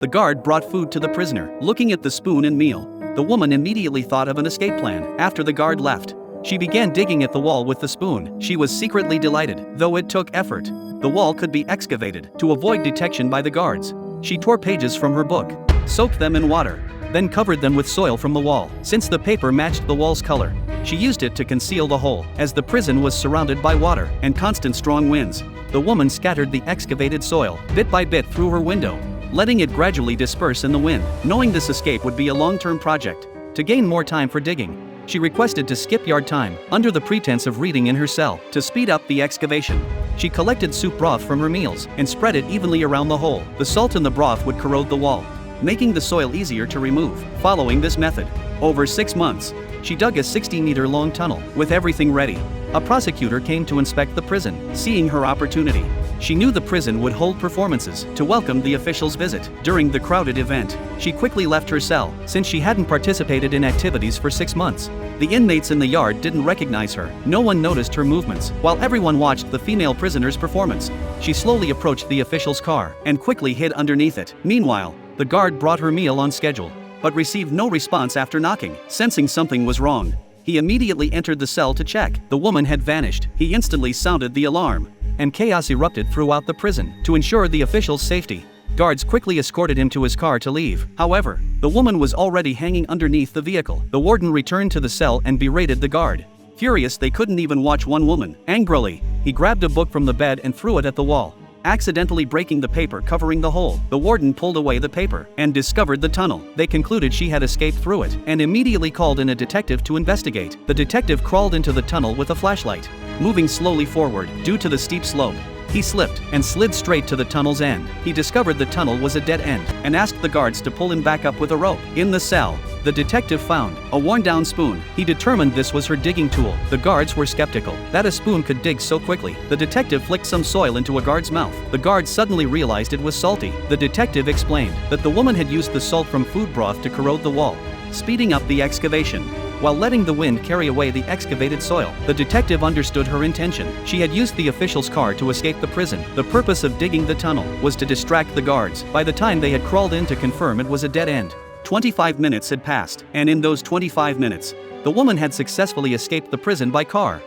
The guard brought food to the prisoner. Looking at the spoon and meal, the woman immediately thought of an escape plan. After the guard left, she began digging at the wall with the spoon. She was secretly delighted, though it took effort. The wall could be excavated to avoid detection by the guards. She tore pages from her book, soaked them in water, then covered them with soil from the wall. Since the paper matched the wall's color, she used it to conceal the hole. As the prison was surrounded by water and constant strong winds, the woman scattered the excavated soil bit by bit through her window, letting it gradually disperse in the wind. Knowing this escape would be a long-term project, to gain more time for digging, she requested to skip yard time under the pretense of reading in her cell. To speed up the excavation, she collected soup broth from her meals and spread it evenly around the hole. The salt in the broth would corrode the wall, making the soil easier to remove. Following this method, over 6 months, she dug a 60-meter-long tunnel. With everything ready, a prosecutor came to inspect the prison. Seeing her opportunity, she knew the prison would hold performances to welcome the officials' visit. During the crowded event, she quickly left her cell, since she hadn't participated in activities for 6 months. The inmates in the yard didn't recognize her. No one noticed her movements. While everyone watched the female prisoner's performance, she slowly approached the official's car and quickly hid underneath it. Meanwhile, the guard brought her meal on schedule, but received no response after knocking. Sensing something was wrong, he immediately entered the cell to check. The woman had vanished. He instantly sounded the alarm, and chaos erupted throughout the prison. To ensure the official's safety, guards quickly escorted him to his car to leave. However, the woman was already hanging underneath the vehicle. The warden returned to the cell and berated the guard. Furious they couldn't even watch one woman. Angrily, he grabbed a book from the bed and threw it at the wall, accidentally breaking the paper covering the hole. The warden pulled away the paper and discovered the tunnel. They concluded she had escaped through it and immediately called in a detective to investigate. The detective crawled into the tunnel with a flashlight. Moving slowly forward due to the steep slope, he slipped and slid straight to the tunnel's end. He discovered the tunnel was a dead end and asked the guards to pull him back up with a rope. In the cell, the detective found a worn-down spoon. He determined this was her digging tool. The guards were skeptical that a spoon could dig so quickly. The detective flicked some soil into a guard's mouth. The guard suddenly realized it was salty. The detective explained that the woman had used the salt from food broth to corrode the wall, speeding up the excavation while letting the wind carry away the excavated soil. The detective understood her intention. She had used the official's car to escape the prison. The purpose of digging the tunnel was to distract the guards. By the time they had crawled in to confirm it was a dead end, 25 minutes had passed, and in those 25 minutes, the woman had successfully escaped the prison by car.